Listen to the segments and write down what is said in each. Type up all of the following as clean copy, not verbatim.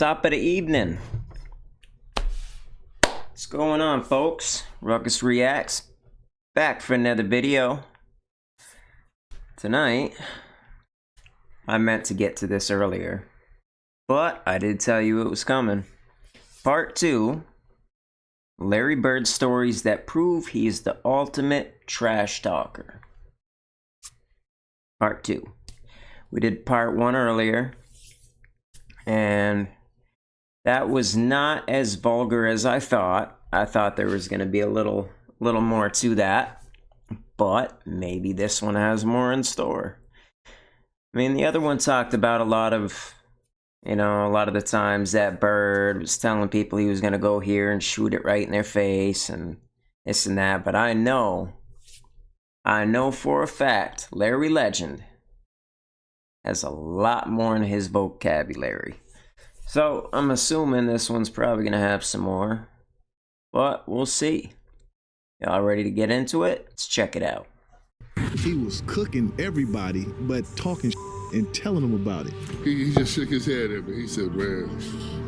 Top of the evening. What's going on, folks? Ruckus Reacts back for another video. Tonight, I meant to get to this earlier, but I did tell you it was coming. Part 2, Larry Bird stories that prove he is the ultimate trash talker. Part 2. We did part 1 earlier, and that was not as vulgar as I thought. I thought there was going to be a little more to that, but maybe this one has more in store. I mean, the other one talked about a lot of the times that Bird was telling people he was going to go here and shoot it right in their face and this and that, but I know for a fact Larry Legend has a lot more in his vocabulary. So I'm assuming this one's probably going to have some more, but we'll see. Y'all ready to get into it? Let's check it out. He was cooking everybody, but talking and telling them about it. He just shook his head at me. He said, man,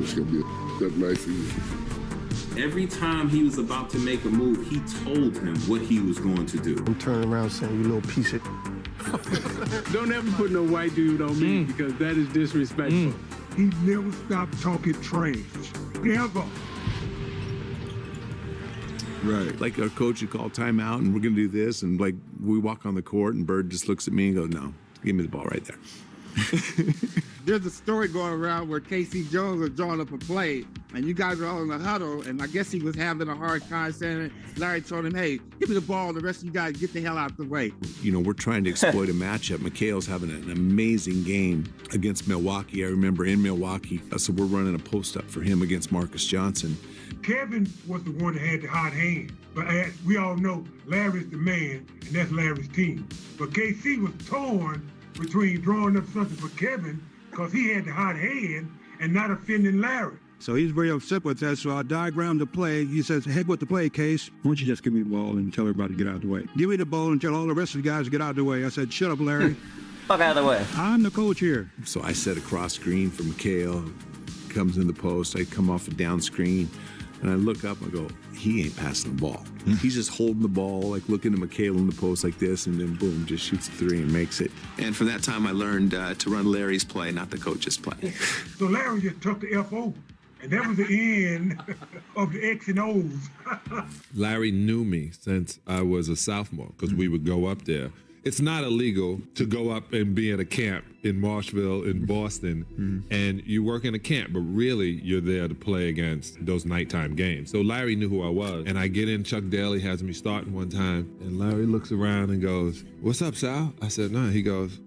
it's going to be a tough night for you. Every time he was about to make a move, he told him what he was going to do. I'm turning around saying, you little piece of... Don't ever put no white dude on me because that is disrespectful. He never stopped talking trash. Never. Right. Like our coach would call timeout and we're going to do this. And like we walk on the court and Bird just looks at me and goes, no, give me the ball right there. There's a story going around where K.C. Jones was drawing up a play, and you guys were all in the huddle, and I guess he was having a hard time saying it. Larry told him, hey, give me the ball, the rest of you guys get the hell out the way. You know, we're trying to exploit a matchup. McHale's having an amazing game against Milwaukee. I remember in Milwaukee, so we're running a post-up for him against Marcus Johnson. Kevin was the one that had the hot hand. But as we all know, Larry's the man, and that's Larry's team. But KC was torn between drawing up something for Kevin because he had the hot hand and not offending Larry. So he's very upset with that, so I diagrammed the play. He says, head with the play, Case. Why don't you just give me the ball and tell everybody to get out of the way? Give me the ball and tell all the rest of the guys to get out of the way. I said, shut up, Larry. Fuck out of the way. I'm the coach here. So I set a cross screen for McHale, comes in the post, I come off a down screen, and I look up and I go, he ain't passing the ball. He's just holding the ball, like looking at McHale in the post like this, and then boom, just shoots the three and makes it. And from that time, I learned to run Larry's play, not the coach's play. So Larry just took the F over, and that was the end of the X and O's. Larry knew me since I was a sophomore because we would go up there. It's not illegal to go up and be at a camp in Marshville, in Boston, and you work in a camp, but really you're there to play against those nighttime games. So Larry knew who I was, and I get in, Chuck Daly has me starting one time, and Larry looks around and goes, "What's up, Sal?" I said, "No." He goes,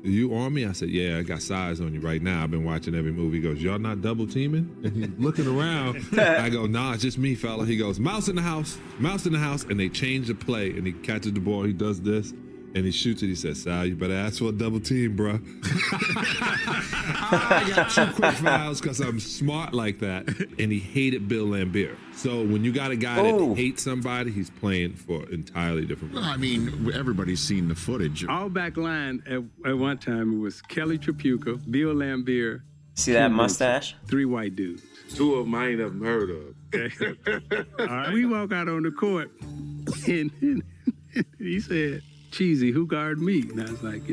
"You on me?" I said, "Yeah, I got size on you right now. I've been watching every movie." He goes, "Y'all not double teaming?" And he's looking around. I go, "Nah, it's just me, fella." He goes, "Mouse in the house, mouse in the house." And they change the play, and he catches the ball. He does this, and he shoots it. He says, "Sal, you better ask for a double team, bro." I got 2 quick fouls because I'm smart like that. And he hated Bill Laimbeer. So when you got a guy that hates somebody, he's playing for entirely different reasons. I mean, everybody's seen the footage. Our back line at one time, it was Kelly Tripucka, Bill Laimbeer. See that mustache? 3 white dudes. 2 of them I ain't never heard of. All right. We walk out on the court, and he said, "Cheesy, who guard me?" And I was like, I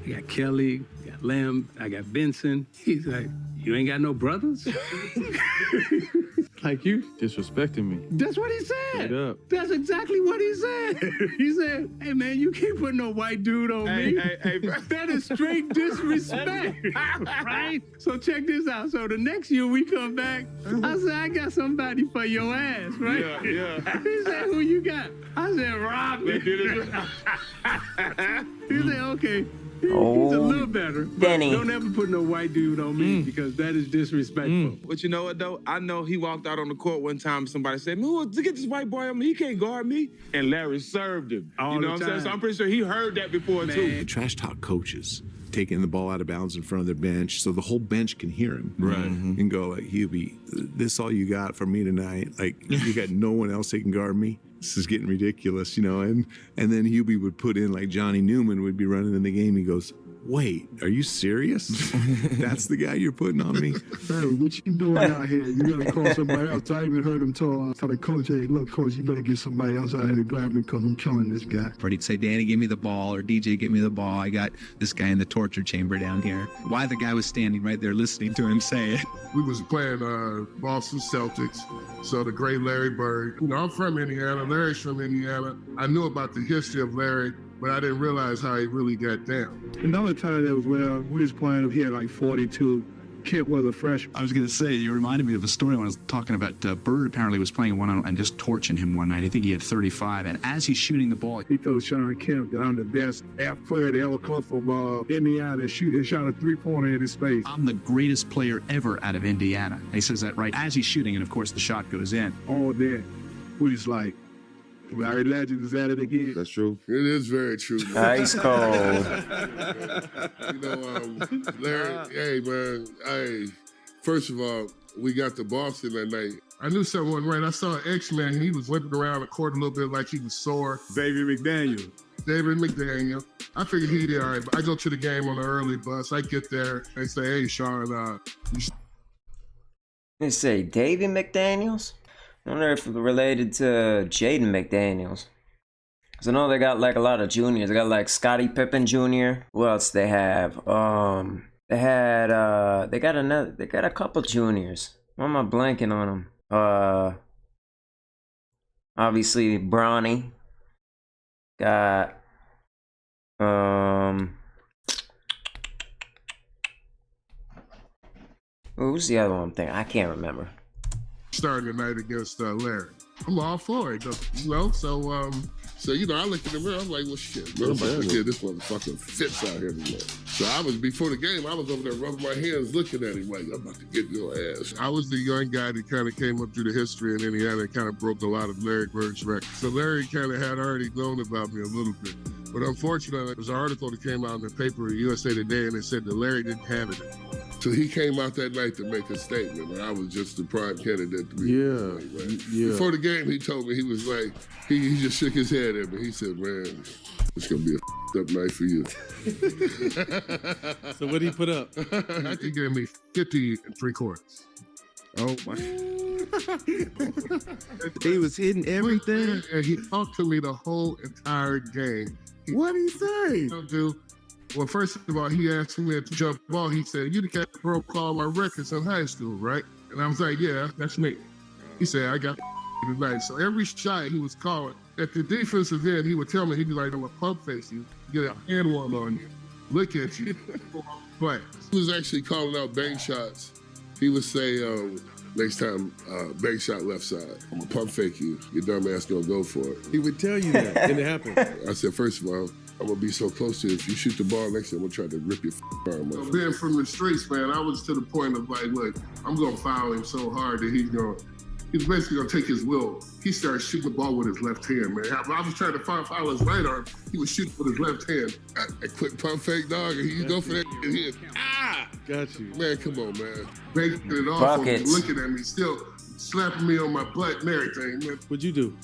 got Kelly, I got Lamb, I got Benson. He's like, "You ain't got no brothers?" Like you disrespecting me. That's what he said. Straight up. That's exactly what he said. He said, "Hey man, you can't put no white dude on me." Hey, that is straight disrespect. Right? So check this out. So the next year we come back, I said, "I got somebody for your ass," right? Yeah. He said, "Who you got?" I said, "Robin." He said, "Okay." He's a little better. Denny. Don't ever put no white dude on me because that is disrespectful. But you know what, though? I know he walked out on the court one time, somebody said, "Man, look at this white boy on me. He can't guard me." And Larry served him. All you know the what I'm saying? time. So I'm pretty sure he heard that before, too. The trash talk coaches taking the ball out of bounds in front of their bench so the whole bench can hear him. Right. And go like, "Hubie, this all you got for me tonight? Like, you got no one else that can guard me? This is getting ridiculous, And then Hubie would put in, like Johnny Newman would be running in the game. He goes, wait, are you serious? That's the guy you're putting on me? Hey, what you doing out here? You gotta call somebody else. I even heard him tell the coach, hey, look, coach, you better get somebody else out here to grab me because I'm killing this guy. Or he'd say, Danny, give me the ball, or DJ, give me the ball. I got this guy in the torture chamber down here. Why the guy was standing right there listening to him say it. We was playing Boston Celtics, so the great Larry Bird. You know, I'm from Indiana, Larry's from Indiana. I knew about the history of Larry, but I didn't realize how he really got down. Another time that was where we was playing, he had like 42. Kid was a freshman. I was going to say, you reminded me of a story when I was talking about Bird apparently was playing one and just torching him one night. I think he had 35, and as he's shooting the ball, He told Sean Kemp that I'm the best player that ever come from Indiana and shot a three-pointer in his face. I'm the greatest player ever out of Indiana. And he says that right as he's shooting, and of course the shot goes in. All that. We was like, Larry Legend is at it again. That's true. It is very true. Man. Ice cold. You know, Larry, hey, man, first of all, we got to Boston that night. I knew something wasn't right. I saw an X-Man, and he was limping around the court a little bit like he was sore. David McDaniel. I figured he did all right, but I go to the game on an early bus. I get there, they say, hey, Sean, They say Davy McDaniels? I wonder if it's related to Jaden McDaniels. Cause I know they got like a lot of juniors. They got like Scottie Pippen Jr. Who else they have? They got a couple juniors. Why am I blanking on them? Obviously Bronny. Got who's the other one thing? I can't remember. Starting the night against Larry. I'm all for it, though, you know? So you know, I looked at the mirror, I'm like, well, shit, man, I'm about to get this motherfucker fits out here today. So before the game, I was over there rubbing my hands looking at him like, I'm about to get your ass. I was the young guy that kind of came up through the history in Indiana and kind of broke a lot of Larry Bird's records. So Larry kind of had already known about me a little bit. But unfortunately, there was an article that came out in the paper, USA Today, and it said that Larry didn't have it. So he came out that night to make a statement, and I was just the prime candidate to be. Yeah. Before the game, he told me, he was like, he just shook his head at me. He said, man, it's going to be a up night for you. So what did he put up? He gave me 50 3/4. Oh, my. He was hitting everything. And he talked to me the whole entire game. What did he say? Dude. Well, first of all, he asked me to jump ball. He said, you the cat that broke all my records in high school, right? And I was like, yeah, that's me. He said, I got tonight. So every shot he was calling, at the defensive end, he would tell me, he'd be like, I'm a pump face you, get a hand warm on you, look at you. But he was actually calling out bank shots. He would say, next time, bank shot left side, I'm gonna pump fake you, your dumb ass gonna go for it. He would tell you that, and it happened. I said, first of all, I'm gonna be so close to you. If you shoot the ball next time, I'm gonna try to rip your arm off. Being from the streets, man, I was to the point of like, look, I'm gonna foul him so hard that he's basically gonna take his will. He started shooting the ball with his left hand, man. I was trying to foul his right arm. He was shooting with his left hand. A quick pump fake, dog, and he go for that. And he got you. Man, come on, man. Making it off on me, looking at me, still slapping me on my butt and everything, man. What'd you do?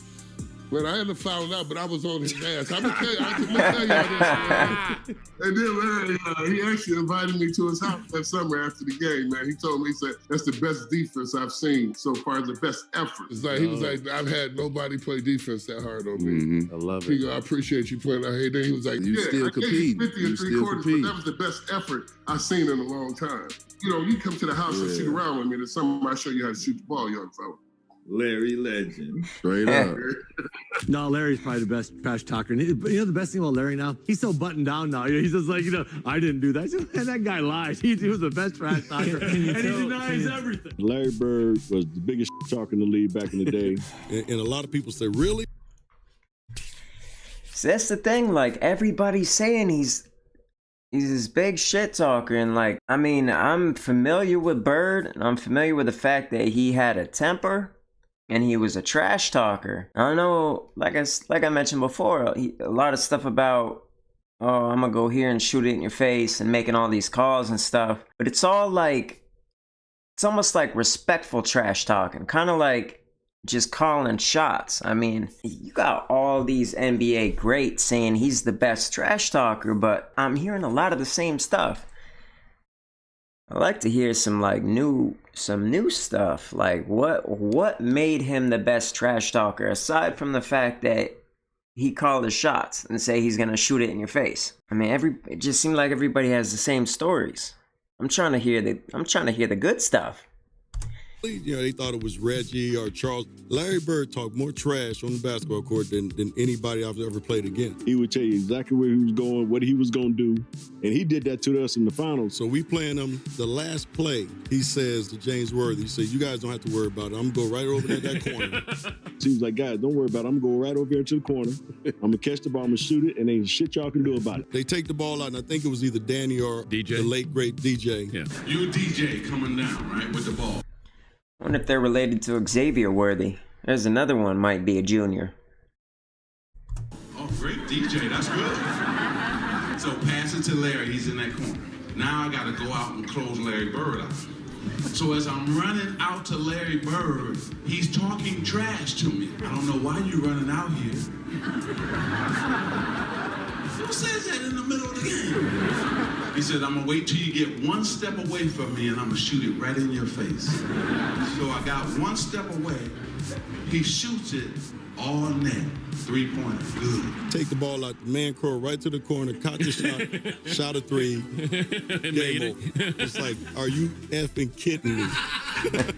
Well, I ended up fouling out, but I was on his ass. I'm gonna tell y'all this. And then Larry, he actually invited me to his house that summer after the game, man. He told me, he said, that's the best defense I've seen so far, the best effort. It's like, he was like, I've had nobody play defense that hard on me. I love it. He go, I appreciate you playing out here. Then he was like, You still compete. 50 and 3/4, but that was the best effort I've seen in a long time. You know, you come to the house and shoot around with me, there's something I show you how to shoot the ball, young fella. Larry Legend. Straight up. No, Larry's probably the best trash talker. And you know the best thing about Larry now? He's so buttoned down now. He's just like, I didn't do that. And that guy lies. He was the best trash talker. And he denies everything. Larry Bird was the biggest talker in the league back in the day. And a lot of people say, really? So that's the thing. Like, everybody's saying he's this big shit talker. And like, I mean, I'm familiar with Bird. And I'm familiar with the fact that he had a temper. And he was a trash talker. I don't know, like I mentioned before, a lot of stuff about, oh, I'm gonna go here and shoot it in your face and making all these calls and stuff. But it's all like, it's almost like respectful trash talking. Kind of like just calling shots. I mean, you got all these NBA greats saying he's the best trash talker, but I'm hearing a lot of the same stuff. I like to hear some new stuff. Like what made him the best trash talker aside from the fact that he called his shots and say he's gonna shoot it in your face? I mean, it just seemed like everybody has the same stories. I'm trying to hear the good stuff. You know, they thought it was Reggie or Charles. Larry Bird talked more trash on the basketball court than anybody I've ever played against. He would tell you exactly where he was going, what he was going to do, and he did that to us in the finals. So we playing him the last play. He says to James Worthy, he says, you guys don't have to worry about it. I'm going to go right over there that corner. So he was like, guys, don't worry about it. I'm going to go right over here to the corner. I'm going to catch the ball, I'm going to shoot it, and ain't shit y'all can do about it. They take the ball out, and I think it was either Danny or DJ. The late, great DJ. Yeah. You DJ coming down, right, with the ball. I wonder if they're related to Xavier Worthy. There's another one, might be a junior. Oh, great DJ, that's good. So pass it to Larry, he's in that corner. Now I got to go out and close Larry Bird out. So as I'm running out to Larry Bird, he's talking trash to me. I don't know why you're running out here. Who says that in the middle of the game? He said, I'm gonna wait till you get one step away from me and I'm gonna shoot it right in your face. So I got one step away. He shoots it all net. 3-pointer, good. Take the ball out, man crow right to the corner, caught the shot, shot a three. Game over. It's like, are you effing kidding me?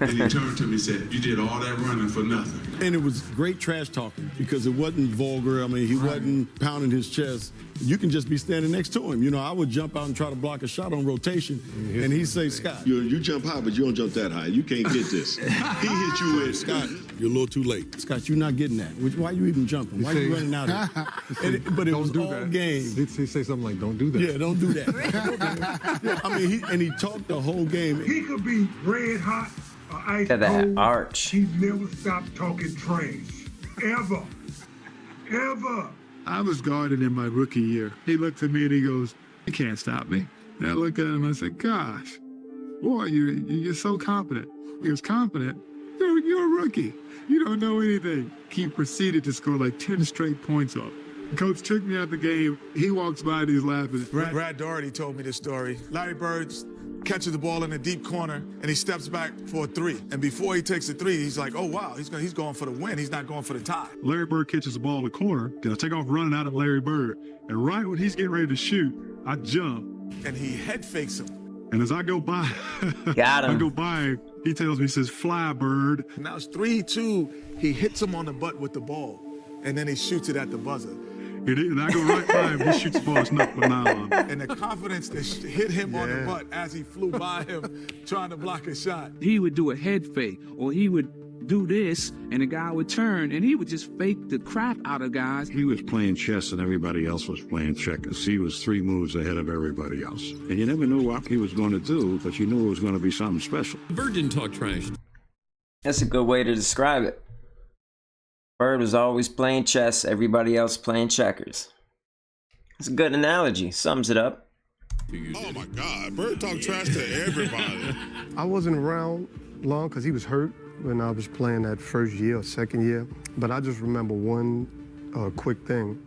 And he turned to me and said, you did all that running for nothing. And it was great trash talking because it wasn't vulgar. I mean, he wasn't pounding his chest. You can just be standing next to him. You know, I would jump out and try to block a shot on rotation, and he'd say, Scott. You jump high, but you don't jump that high. You can't get this. He hit you with, Scott, you're a little too late. Scott, you're not getting that. Why are you even jumping? Why are you running out of it? But it was all game. He'd say something like, don't do that. Yeah, don't do that. Yeah, I mean, he talked the whole game. He could be red hot or ice Look at that cold. arch. He never stopped talking trash. Ever. Ever. I was guarding in my rookie year. He looked at me and he goes, you can't stop me. And I looked at him and I said, gosh, boy, you're so confident. He was confident. Dude, you're a rookie. You don't know anything. He proceeded to score like 10 straight points off. Coach took me out the game. He walks by and he's laughing. Brad Doherty told me this story. Larry Bird catches the ball in the deep corner and he steps back for a three. And before he takes the three, he's like, oh, wow, he's going for the win. He's not going for the tie. Larry Bird catches the ball in the corner. Then I take off running out of Larry Bird. And right when he's getting ready to shoot, I jump. And he head fakes him. And as I go by, Got him. I go by him, he tells me, he says, fly, Bird. Now it's 3-2. He hits him on the butt with the ball. And then he shoots it at the buzzer. And I go right by him, he shoots the ball, it's not for nylon. And the confidence that hit him on the butt as he flew by him trying to block a shot. He would do a head fake, or he would do this, and the guy would turn, and he would just fake the crap out of guys. He was playing chess and everybody else was playing checkers. He was 3 moves ahead of everybody else. And you never knew what he was going to do, but you knew it was going to be something special. Bird didn't talk trash. That's a good way to describe it. Bird was always playing chess, everybody else playing checkers. It's a good analogy, sums it up. Oh my God, Bird talked trash to everybody. I wasn't around long because he was hurt when I was playing that first year or second year. But I just remember one quick thing.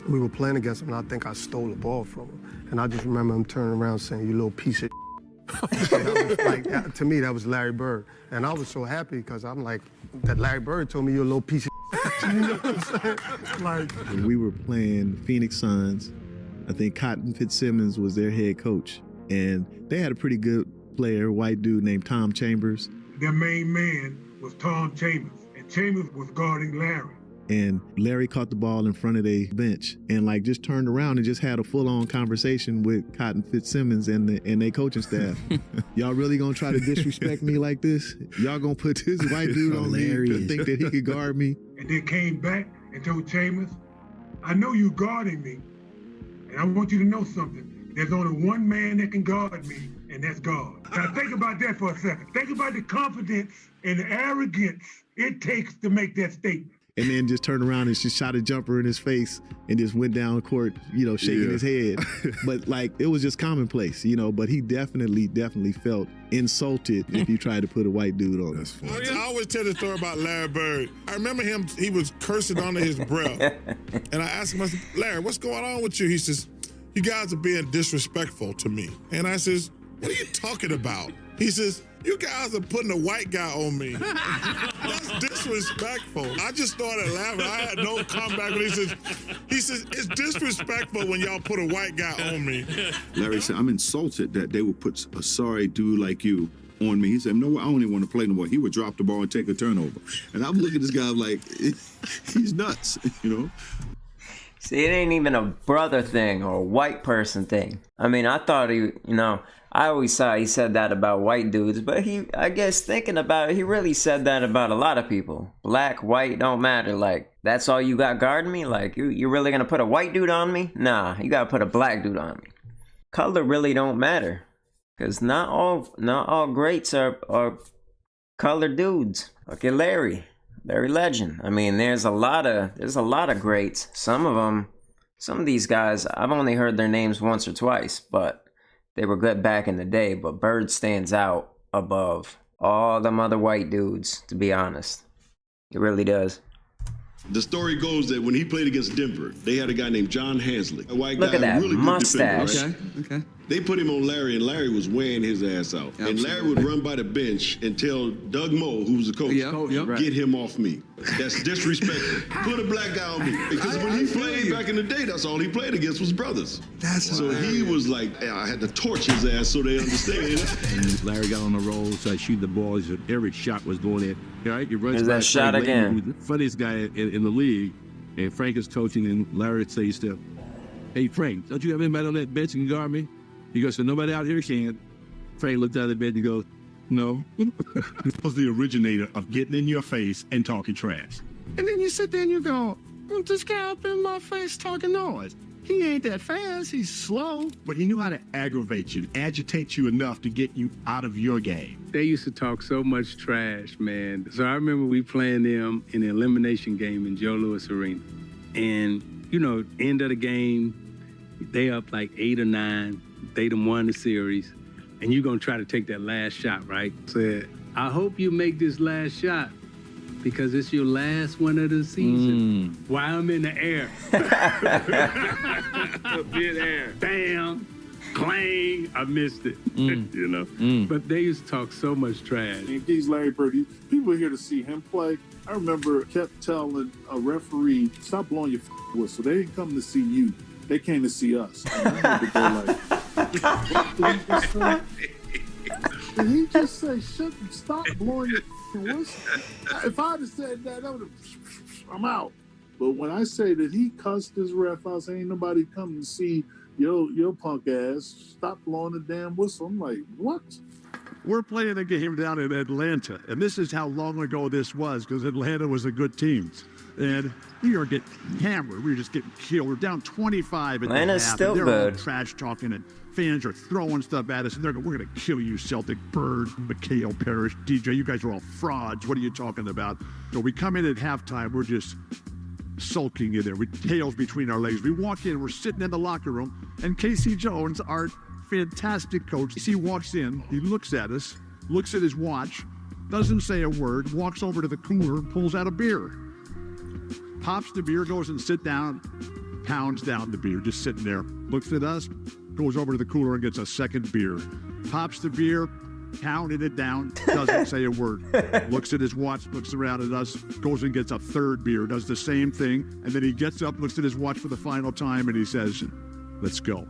We were playing against him and I think I stole the ball from him. And I just remember him turning around saying, you little piece of to me, that was Larry Bird. And I was so happy because I'm like, that Larry Bird told me you're a little piece of you know what I'm saying? Like, When we were playing Phoenix Suns, I think Cotton Fitzsimmons was their head coach. And they had a pretty good player, white dude named Tom Chambers. Their main man was Tom Chambers, and Chambers was guarding Larry. And Larry caught the ball in front of the bench and just turned around and just had a full-on conversation with Cotton Fitzsimmons and their coaching staff. Y'all really gonna try to disrespect me like this? Y'all gonna put this white dude on me to think that he could guard me? And then came back and told Chambers, I know you guarding me, and I want you to know something. There's only one man that can guard me, and that's God. Now think about that for a second. Think about the confidence and the arrogance it takes to make that statement. and then just turned around and she shot a jumper in his face and just went down court, shaking his head. But like, it was just commonplace, but he definitely felt insulted if you tried to put a white dude on him. I always tell the story about Larry Bird. I remember him, he was cursing under his breath. And I asked him, I said, Larry, what's going on with you? He says, you guys are being disrespectful to me. And I says, what are you talking about? He says, you guys are putting a white guy on me. That's disrespectful. I just started laughing. I had no comeback. But he says, it's disrespectful when y'all put a white guy on me. Larry said, I'm insulted that they would put a sorry dude like you on me. He said, no, I don't even want to play no more. He would drop the ball and take a turnover. And I'm looking at this guy like, he's nuts, See, it ain't even a brother thing or a white person thing. I mean, I thought I always saw he said that about white dudes, but I guess thinking about it, he really said that about a lot of people. Black, white, don't matter. Like, that's all you got guarding me? Like, you really gonna put a white dude on me? Nah, you gotta put a black dude on me. Color really don't matter. Because not all greats are colored dudes. Look at Larry Legend. I mean, there's a lot of greats. Some of these guys, I've only heard their names once or twice, but they were good back in the day. But Bird stands out above all them other white dudes, to be honest. It really does. The story goes that when he played against Denver, they had a guy named John Haslett, a white Look guy, at that really mustache. Good defender, right? Okay. They put him on Larry, and Larry was wearing his ass out. Absolutely. And Larry would run by the bench and tell Doug Moe, who was the coach, get him off me. That's disrespectful. Put a black guy on me. Because when he played back in the day, that's all he played against was brothers. So he was like, I had to torch his ass so they understand. And Larry got on the roll, so I shoot the ball. Every shot was going in. All right, you rush There's that shot again. He was the funniest guy in the league. And Frank is coaching, and Larry says to him, hey, Frank, don't you have anybody on that bench that can guard me? He goes, so nobody out here can. Frank looked out of the bed and goes, no. He was the originator of getting in your face and talking trash. And then you sit there and you go, this guy up in my face talking noise. He ain't that fast, he's slow, but he knew how to aggravate you, agitate you enough to get you out of your game. They used to talk so much trash, man. So I remember we playing them in the elimination game in Joe Louis Arena. And, end of the game, they up like 8 or 9. They done won the series. And you're going to try to take that last shot, right? Said, I hope you make this last shot because it's your last one of the season. While I'm in the air. Mid-air. Bam. Clang. I missed it. But they used to talk so much trash. And he's Larry Bird. People are here to see him play. I remember kept telling a referee, stop blowing your whistle. They didn't come to see you. They came to see us. And I had to go like, did he just say, stop blowing your whistle? If I had said that, I would have, I'm out. But when I say that he cussed his ref out, saying ain't nobody come to see your punk ass, stop blowing the damn whistle. I'm like, what? We're playing a game down in Atlanta, and this is how long ago this was, because Atlanta was a good team. And we are getting hammered. We were just getting killed. We're down 25 at the half. Still they're good. All trash talking, and fans are throwing stuff at us, and they're going, we're going to kill you, Celtic, Bird, McHale, Parrish, DJ. You guys are all frauds. What are you talking about? So we come in at halftime. We're just sulking in there with tails between our legs. We walk in. We're sitting in the locker room, and Casey Jones, our fantastic coach, he walks in. He looks at us, looks at his watch, doesn't say a word, walks over to the cooler and pulls out a beer. Pops the beer, goes and sit down, pounds down the beer, just sitting there. Looks at us, goes over to the cooler and gets a second beer. Pops the beer, pounded it down, doesn't say a word. Looks at his watch, looks around at us, goes and gets a third beer, does the same thing, and then he gets up, looks at his watch for the final time, and he says, let's go.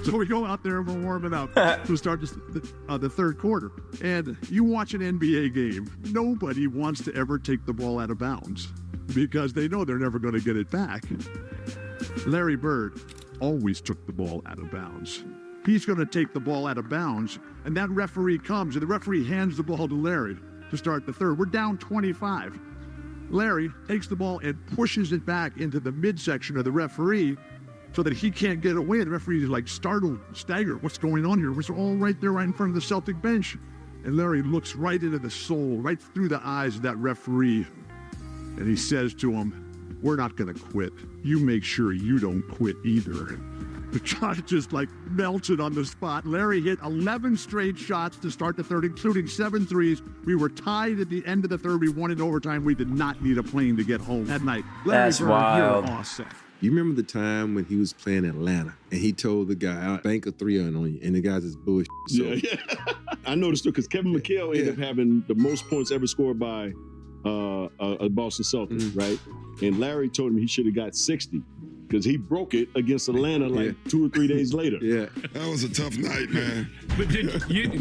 So we go out there and we're warming up to start the third quarter. And you watch an NBA game, nobody wants to ever take the ball out of bounds because they know they're never going to get it back. Larry Bird always took the ball out of bounds. He's going to take the ball out of bounds, and that referee comes, and the referee hands the ball to Larry to start the third. We're down 25. Larry takes the ball and pushes it back into the midsection of the referee so that he can't get away. The referee is like startled, staggered. What's going on here? We're all right there, right in front of the Celtic bench. And Larry looks right into the soul, right through the eyes of that referee, and he says to him, "We're not going to quit. You make sure you don't quit either." The shot just like melted on the spot. Larry hit 11 straight shots to start the third, including 7 threes. We were tied at the end of the third. We won in overtime. We did not need a plane to get home that night. Larry That's Bird, wild. You're awesome. You remember the time when he was playing Atlanta and he told the guy, "I'll bank a 3 on you," and the guy's just bullshit. So, Yeah. I noticed too because Kevin McHale ended up having the most points ever scored by a Boston Celtics, right? And Larry told him he should have got 60 because he broke it against Atlanta like 2 or 3 days later. Yeah, that was a tough night, man. But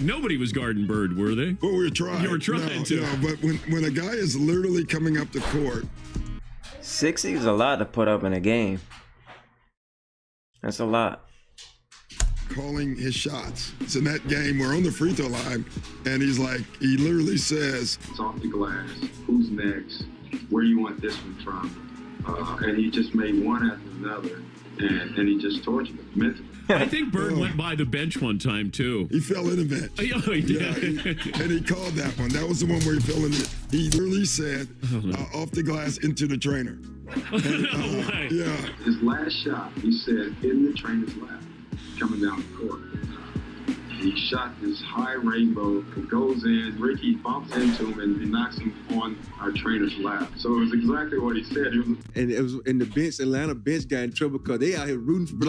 nobody was guarding Bird, were they? Well, we were trying. You were trying to. No, but when a guy is literally coming up the court, 60 is a lot to put up in a game. That's a lot. calling his shots. It's in that game, we're on the free throw line, and he literally says, "It's off the glass. Who's next? Where do you want this one from?" And he just made one after another, and he just tortured him mentally. I think Bird went by the bench one time, too. He fell in the bench. Oh, he did. And he called that one. That was the one where he fell in the. He literally said, off the glass into the trainer. And, yeah. His last shot, he said, in the trainer's lap, coming down the court. He shot this high rainbow. It goes in. Ricky bumps into him and he knocks him on our trainer's lap. So it was exactly what he said. And it was in the bench. Atlanta bench got in trouble because they out here rooting for.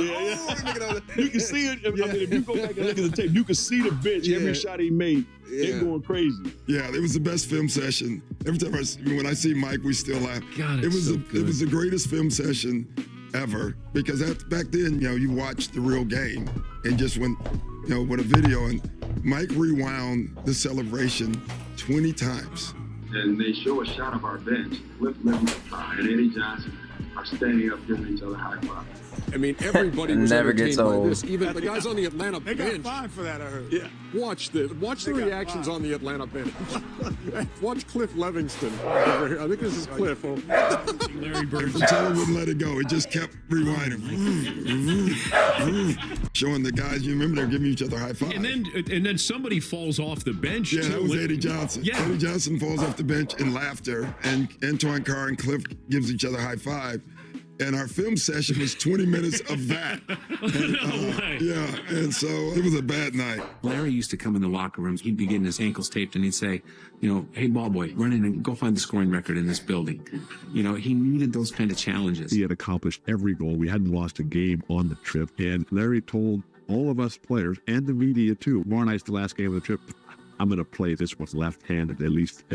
You can see it. I mean, if you go back and look at the tape, you can see the bench. Every shot he made, they're going crazy. Yeah, it was the best film session. Every time when I see Mike, we still laugh. God, it was the greatest film session ever because back then, you watched the real game and just went, with a video, and Mike rewound the celebration 20 times. And they show a shot of our bench. Cliff Livingston and Eddie Johnson are standing up giving each other high five. I mean, everybody was never entertained gets by old. this. Even the guys on the Atlanta They bench. got fined for that, I heard. Yeah. Watch the reactions on the Atlanta bench. Watch Cliff Livingston over here. I think this is Cliff. Larry Bird. Until he wouldn't let it go. It just kept rewinding. Showing the guys, you remember they're giving each other high five. And then somebody falls off the bench. Yeah, too. that was Eddie Johnson. Yeah. Eddie Johnson falls off the bench in laughter, and Antoine Carr and Cliff gives each other high five. And our film session was 20 minutes of that. And so it was a bad night. Larry used to come in the locker rooms. He'd be getting his ankles taped, and he'd say, "Hey, ball boy, run in and go find the scoring record in this building." He needed those kind of challenges. He had accomplished every goal. We hadn't lost a game on the trip. And Larry told all of us players and the media too, tomorrow night's the last game of the trip, I'm going to play this with left-handed at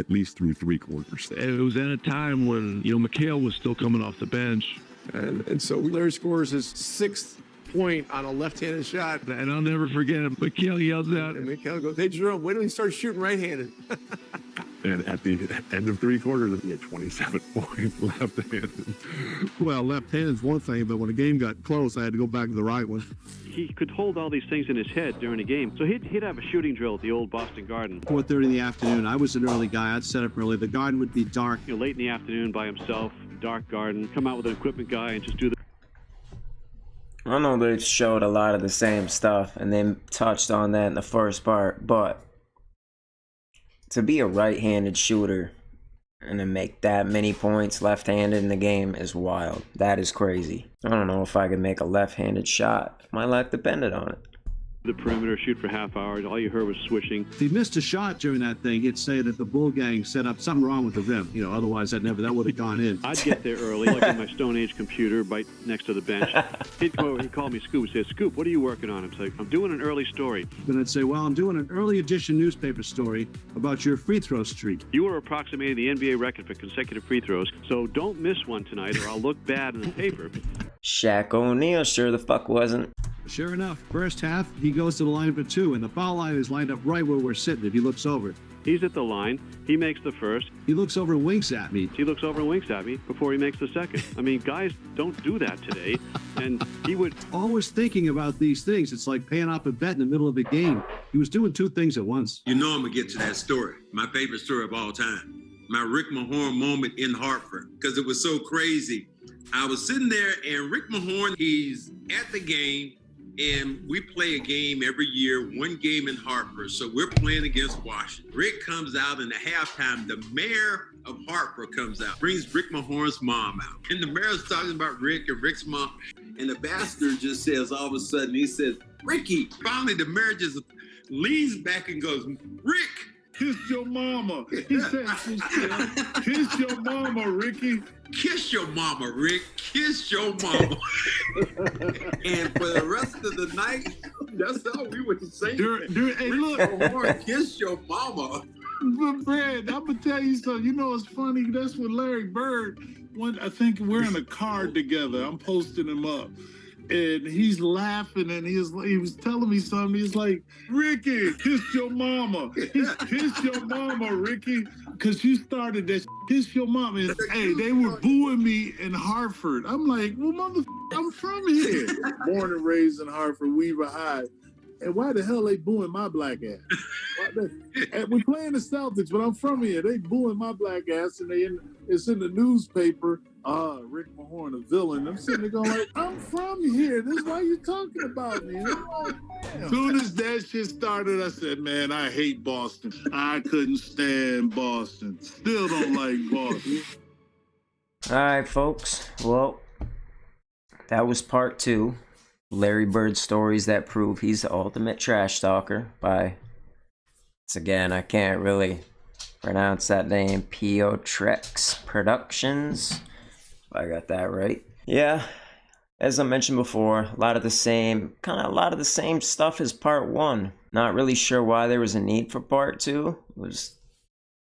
least through 3 quarters. It was at a time when, McHale was still coming off the bench. And so Larry scores his 6th point on a left-handed shot. And I'll never forget it. McHale yells out. And McHale goes, "Hey, Jerome, wait till he starts shooting right-handed." And at the end of 3 quarters, he had 27 points left-handed. Well, left-handed is one thing, but when the game got close, I had to go back to the right one. He could hold all these things in his head during a game. So he'd have a shooting drill at the old Boston Garden. 4:30 in the afternoon. I was an early guy. I'd set up early. The garden would be dark. Late in the afternoon by himself, dark garden, come out with an equipment guy and just do the... I know they showed a lot of the same stuff, and they touched on that in the first part, but to be a right-handed shooter and to make that many points left-handed in the game is wild. That is crazy. I don't know if I could make a left-handed shot if my life depended on it. The perimeter, shoot for half hours. All you heard was swishing. If he missed a shot during that thing, he'd say that the Bull Gang set up something wrong with the rim. Otherwise that would have gone in. I'd get there early, like in my Stone Age computer, right next to the bench. He'd come over, he'd call me Scoop. He'd say, "Scoop, what are you working on?" I'm like, "I'm doing an early story." Then I'd say, "Well, I'm doing an early edition newspaper story about your free throw streak." You are approximating the NBA record for consecutive free throws, so don't miss one tonight or I'll look bad in the paper. Shaq O'Neal sure the fuck wasn't. Sure enough, first half, he goes to the line for 2, and the foul line is lined up right where we're sitting if he looks over. He's at the line. He makes the first. He looks over and winks at me. He looks over and winks at me before he makes the second. I mean, guys don't do that today. And he would... Always thinking about these things. It's like paying off a bet in the middle of a game. He was doing 2 things at once. I'm going to get to that story. My favorite story of all time. My Rick Mahorn moment in Hartford, because it was so crazy. I was sitting there, and Rick Mahorn, he's at the game, and we play a game every year, 1 game in Hartford. So we're playing against Washington. Rick comes out in the halftime. The mayor of Hartford comes out, brings Rick Mahorn's mom out. And the mayor's talking about Rick and Rick's mom. And the bastard just says, all of a sudden, he says, Ricky. Finally, the mayor just leans back and goes, Rick. Kiss your mama. He said, kiss your mama, Ricky. Kiss your mama, Rick. Kiss your mama. And for the rest of the night, that's all we would say. Hey, look. Mahorn, kiss your mama. But Brad, I'm gonna tell you something. You know, it's funny. That's what Larry Bird. I think we're in a car together. I'm posting him up, and he's laughing, and he was telling me something. He's like, Ricky, kiss your mama. Kiss your mama, Ricky. Because you started that. Kiss your mama. And, hey, they were booing me in Hartford. I'm like, well, I'm from here. Born and raised in Hartford, Weaver High. And why the hell they booing my black ass? We're playing the Celtics, but I'm from here. They booing my black ass, and it's in the newspaper. Rick Mahorn, a villain. I'm sitting there going like, I'm from here. This is why you talking about me. As soon as that shit started, I said, man, I hate Boston. I couldn't stand Boston. Still don't like Boston. All right, folks. Well, that was part 2. Larry Bird stories that prove he's the ultimate trash talker by, once again, I can't really pronounce that name, P.O. Trex Productions. If I got that right. Yeah, as I mentioned before, a lot of the same stuff as part 1. Not really sure why there was a need for part 2. It was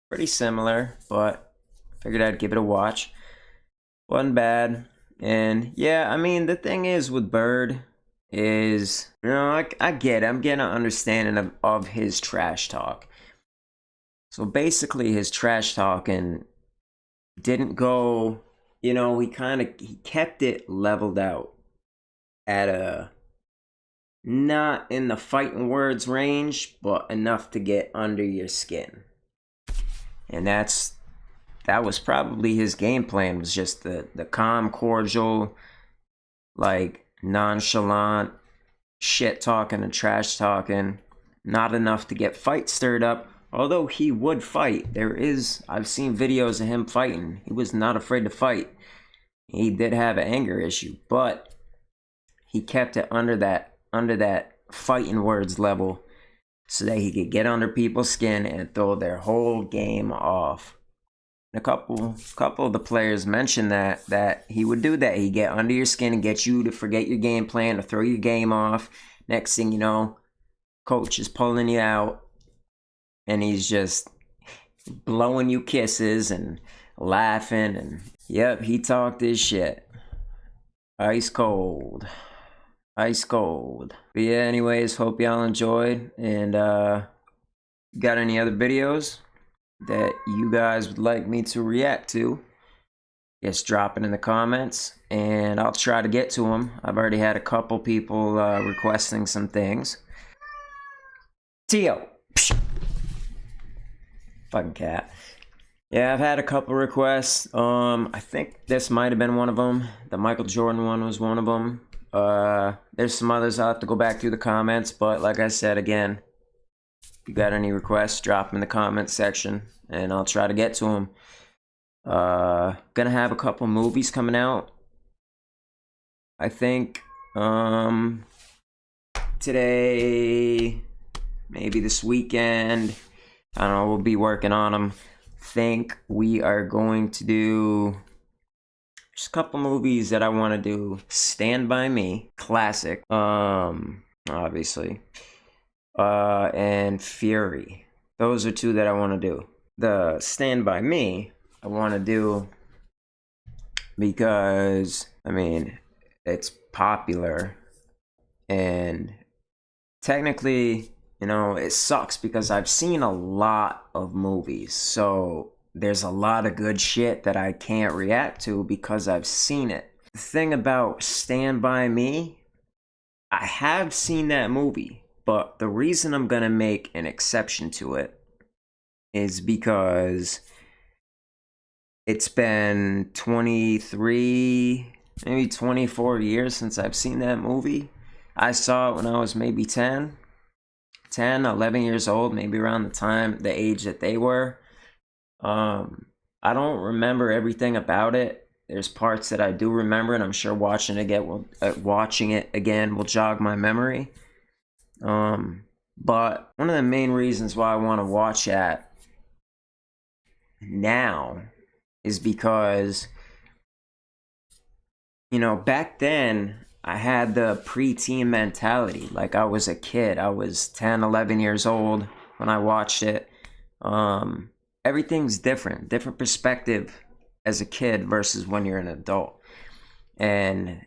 pretty similar, but figured I'd give it a watch. Wasn't bad. And yeah, I mean, the thing is with Bird is, you know, I get it. I'm getting an understanding of his trash talk. So basically his trash talking didn't go, you know, he kept it leveled out at a, not in the fighting words range, but enough to get under your skin. And that was probably his game plan, was just the calm, cordial, like nonchalant shit talking and trash talking, not enough to get fights stirred up. Although he would fight, I've seen videos of him fighting. He was not afraid to fight. He did have an anger issue, but he kept it under that fighting words level so that he could get under people's skin and throw their whole game off. A couple of the players mentioned that he would do that. He'd get under your skin and get you to forget your game plan, to throw your game off. Next thing you know, coach is pulling you out, and he's just blowing you kisses and laughing. And yep, he talked his shit. Ice cold. Ice cold. But yeah, anyways, hope y'all enjoyed. And got any other videos that you guys would like me to react to, just drop it in the comments and I'll try to get to them. I've already had a couple people requesting some things. Tio. Fucking cat. Yeah, I've had a couple requests. I think this might have been one of them. The Michael Jordan one was one of them. There's some others I'll have to go back through the comments, but like I said, again, if you got any requests, drop them in the comments section and I'll try to get to them. Gonna have a couple movies coming out. I think today, maybe this weekend. I don't know, we'll be working on them. Think we are going to do just a couple movies that I want to do. Stand By Me, classic, obviously. And Fury. Those are 2 that I want to do. The Stand By Me, I want to do because, I mean, it's popular. And technically, you know, it sucks because I've seen a lot of movies. So there's a lot of good shit that I can't react to because I've seen it. The thing about Stand By Me, I have seen that movie. But the reason I'm going to make an exception to it is because it's been 23, maybe 24 years since I've seen that movie. I saw it when I was maybe 10, 11 years old, maybe around the age that they were. I don't remember everything about it. There's parts that I do remember, and I'm sure watching it again will jog my memory. But one of the main reasons why I want to watch that now is because, you know, back then I had the preteen mentality. Like, I was a kid. I was 10, 11 years old when I watched it. Everything's different perspective as a kid versus when you're an adult. And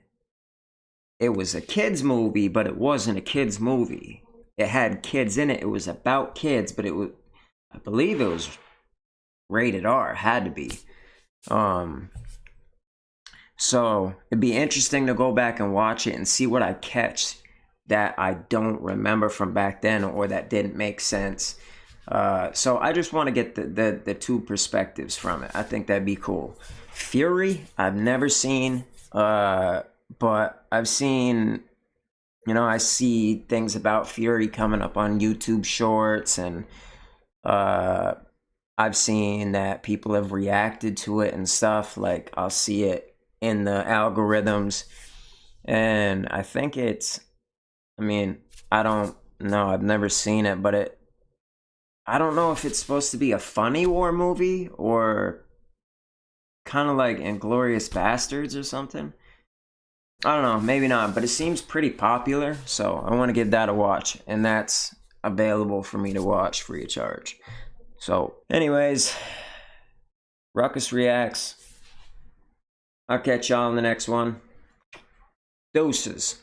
it was a kid's movie, but it wasn't a kid's movie. It had kids in it. It was about kids, but I believe it was rated R. It had to be. So it'd be interesting to go back and watch it and see what I catch that I don't remember from back then, or that didn't make sense. So I just want to get the two perspectives from it. I think that'd be cool. Fury, I've never seen, but I've seen, you know, I see things about Fury coming up on YouTube Shorts, and I've seen that people have reacted to it and stuff. Like, I'll see it in the algorithms, and I think I don't know, I've never seen it, but I don't know if it's supposed to be a funny war movie or kind of like Inglourious Bastards or something. I don't know, maybe not, but it seems pretty popular, so I want to give that a watch, and that's available for me to watch free of charge. So anyways, Ruckus Reacts. I'll catch y'all in the next one. Deuces.